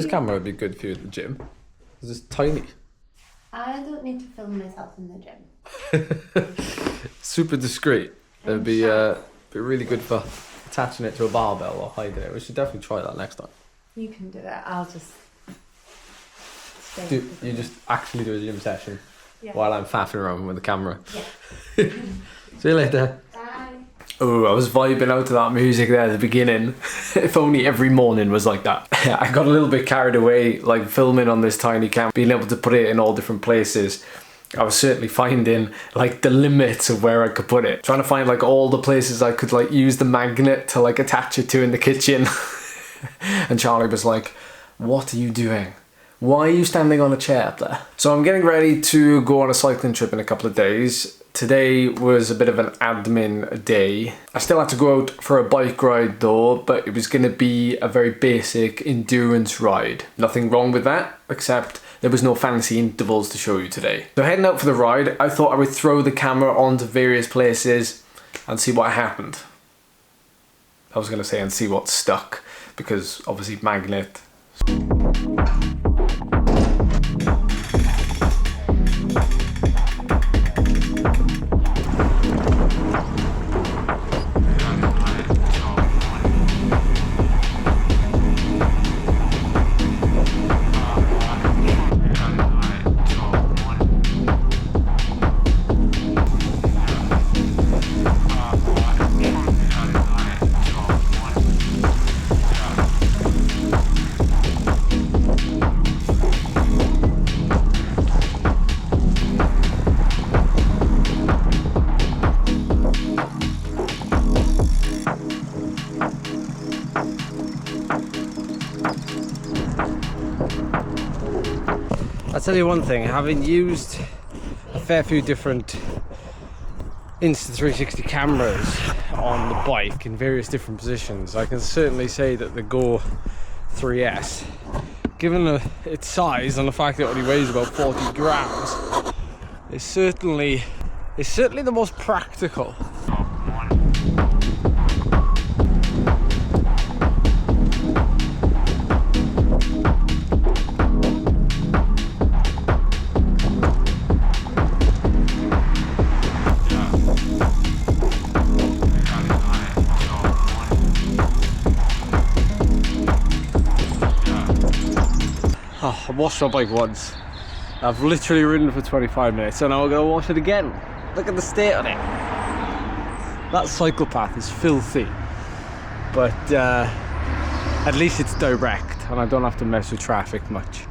camera would be good for you at the gym. It's tiny. I don't need to film myself in the gym. Super discreet. It would be really good for attaching it to a barbell or hiding it. We should definitely try that next time. You can do it. I'll just stay. You just actually do a gym session while I'm faffing around with the camera. Yeah. See you later. Bye. Oh, I was vibing out to that music there at the beginning. If only every morning was like that. I got a little bit carried away, like filming on this tiny camera, being able to put it in all different places. I was certainly finding like the limits of where I could put it. Trying to find like all the places I could like use the magnet to like attach it to in the kitchen. And Charlie was like, "What are you doing? Why are you standing on a chair up there?" So I'm getting ready to go on a cycling trip in a couple of days. Today was a bit of an admin day. I still had to go out for a bike ride though, but it was going to be a very basic endurance ride. Nothing wrong with that, except there was no fancy intervals to show you today. So heading out for the ride, I thought I would throw the camera onto various places and see what happened. I was going to say and see what stuck, because obviously magnet. I'll tell you one thing, having used a fair few different Insta360 cameras on the bike in various different positions, I can certainly say that the GO3S, given its size and the fact that it only weighs about 40 grams, is certainly the most practical. I washed my bike once. I've literally ridden for 25 minutes, so now I'm going to wash it again. Look at the state on it. That cycle path is filthy, but at least it's direct and I don't have to mess with traffic much.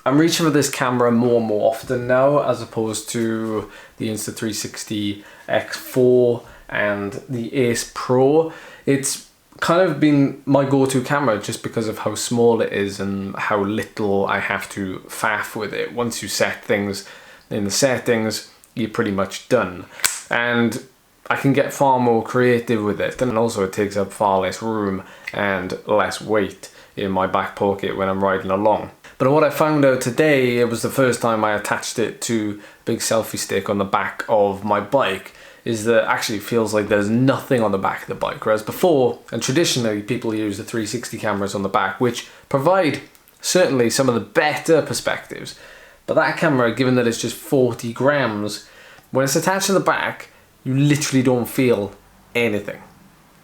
I'm reaching for this camera more and more often now, as opposed to the Insta360 X4 and the Ace Pro. It's kind of been my go-to camera just because of how small it is and how little I have to faff with it. Once you set things in the settings, you're pretty much done. And I can get far more creative with it, and also it takes up far less room and less weight in my back pocket when I'm riding along. But what I found out today, it was the first time I attached it to a big selfie stick on the back of my bike, is that actually it feels like there's nothing on the back of the bike. Whereas before, and traditionally, people use the 360 cameras on the back, which provide certainly some of the better perspectives. But that camera, given that it's just 40 grams, when it's attached to the back, you literally don't feel anything,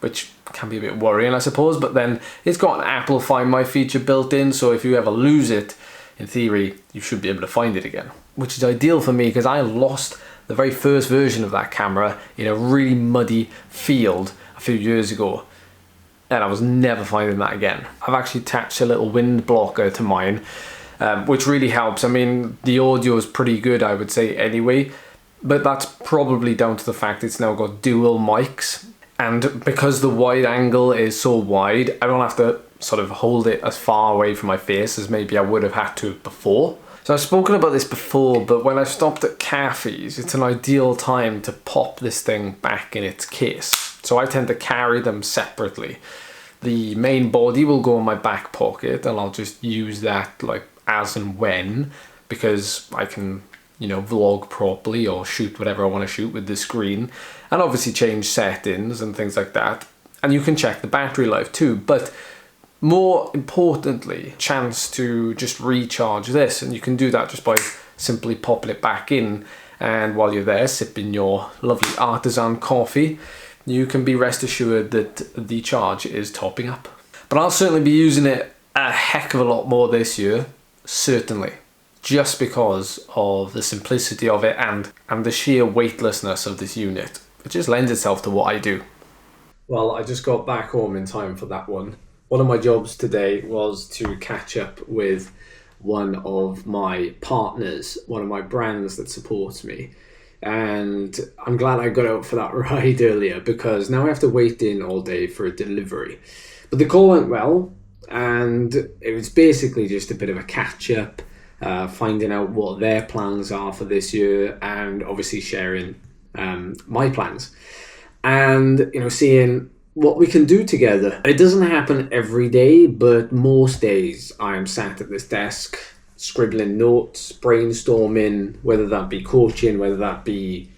which can be a bit worrying, I suppose. But then it's got an Apple Find My feature built in, so if you ever lose it, in theory, you should be able to find it again, which is ideal for me because I lost the very first version of that camera in a really muddy field a few years ago, and I was never finding that again. I've actually attached a little wind blocker to mine, which really helps. I mean, the audio is pretty good, I would say, anyway, but that's probably down to the fact it's now got dual mics, and because the wide angle is so wide, I don't have to sort of hold it as far away from my face as maybe I would have had to before. So I've spoken about this before, but when I stopped at cafes, it's an ideal time to pop this thing back in its case. So I tend to carry them separately. The main body will go in my back pocket, and I'll just use that like as and when, because I can, you know, vlog properly or shoot whatever I want to shoot with the screen, and obviously change settings and things like that. And you can check the battery life too, but more importantly, chance to just recharge this, and you can do that just by simply popping it back in, and while you're there sipping your lovely artisan coffee, you can be rest assured that the charge is topping up. But I'll certainly be using it a heck of a lot more this year, certainly, just because of the simplicity of it and the sheer weightlessness of this unit. It just lends itself to what I do. Well, I just got back home in time for that one. One of my jobs today was to catch up with one of my partners, one of my brands that supports me. And I'm glad I got out for that ride earlier, because now I have to wait in all day for a delivery. But the call went well, and it was basically just a bit of a catch up, finding out what their plans are for this year, and obviously sharing my plans. And, you know, seeing what we can do together. It doesn't happen every day, but most days I'm sat at this desk scribbling notes, brainstorming, whether that be coaching, whether that be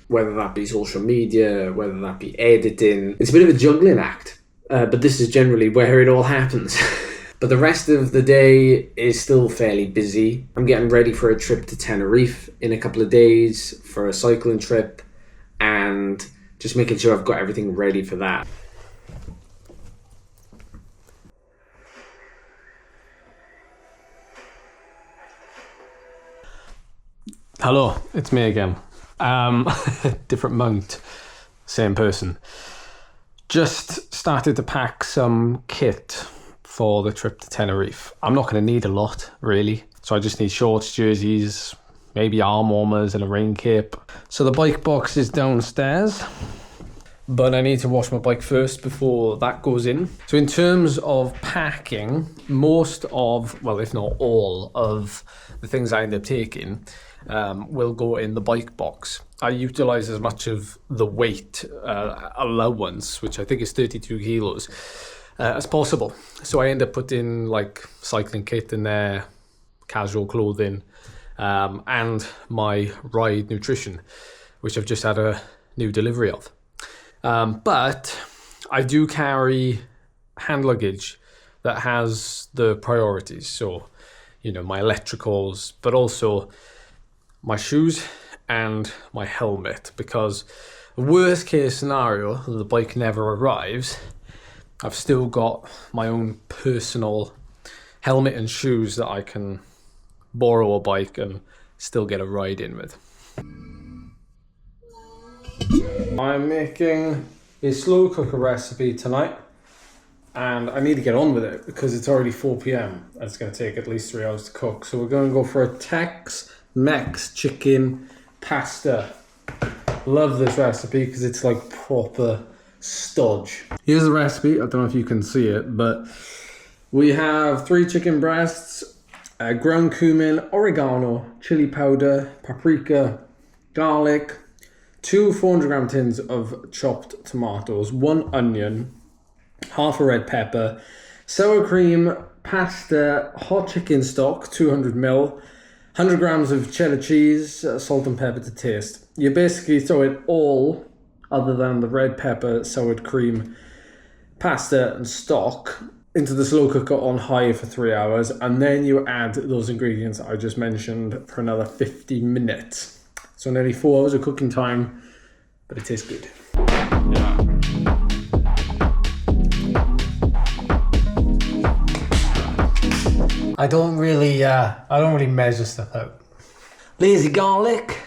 social media, whether that be editing. It's a bit of a juggling act, but this is generally where it all happens. But the rest of the day is still fairly busy. I'm getting ready for a trip to Tenerife in a couple of days for a cycling trip, and just making sure I've got everything ready for that. Hello, it's me again. Different mount, same person. Just started to pack some kit for the trip to Tenerife. I'm not going to need a lot, really. So I just need shorts, jerseys, maybe arm warmers and a rain cape. So the bike box is downstairs, but I need to wash my bike first before that goes in. So in terms of packing, most of, well, if not all of the things I end up taking will go in the bike box. I utilize as much of the weight allowance, which I think is 32 kilos, as possible. So I end up putting like cycling kit in there, casual clothing, and my ride nutrition, which I've just had a new delivery of. But I do carry hand luggage that has the priorities. So, you know, my electricals, but also my shoes and my helmet, because the worst case scenario, the bike never arrives, I've still got my own personal helmet and shoes that I can borrow a bike and still get a ride in with. I'm making a slow cooker recipe tonight, and I need to get on with it because it's already 4 p.m. and it's going to take at least 3 hours to cook. So we're going to go for a Tex-Mex chicken pasta. Love this recipe because it's like proper stodge. Here's the recipe. I don't know if you can see it, but we have 3 chicken breasts, ground cumin, oregano, chili powder, paprika, garlic, 2 400-gram tins of chopped tomatoes, 1 onion, half a red pepper, sour cream, pasta, hot chicken stock, 200 ml, 100 grams of cheddar cheese, salt and pepper to taste. You basically throw it all, other than the red pepper, sour cream, pasta and stock, into the slow cooker on high for 3 hours, and then you add those ingredients I just mentioned for another 50 minutes. So nearly 4 hours of cooking time, but it tastes good. Yeah. I don't really measure stuff out. Lazy garlic.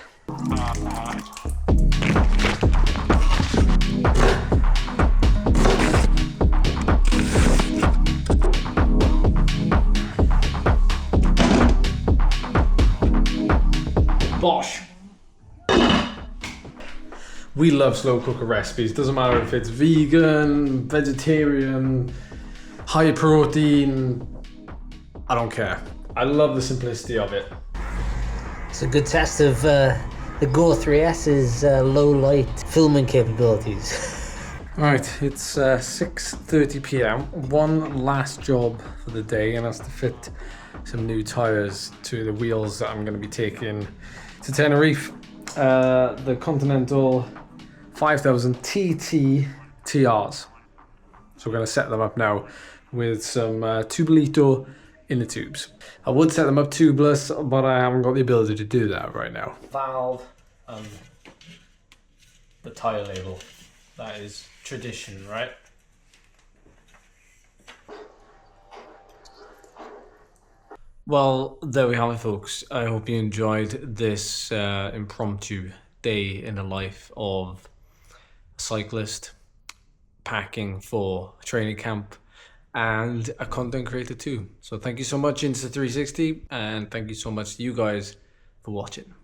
Bosh. We love slow cooker recipes. Doesn't matter if it's vegan, vegetarian, high protein. I don't care. I love the simplicity of it. It's a good test of the GO3S's low light filming capabilities. Right, it's 6:30 p.m. One last job for the day, and that's to fit some new tyres to the wheels that I'm going to be taking to Tenerife. The Continental 5000 TT TRs. So we're going to set them up now with some Tubolito in the tubes. I would set them up tubeless, but I haven't got the ability to do that right now. Valve and the tyre label. That is tradition, right? Well, there we have it, folks. I hope you enjoyed this impromptu day in the life of a cyclist, packing for a training camp, and a content creator too. So thank you so much, Insta360, and thank you so much to you guys for watching.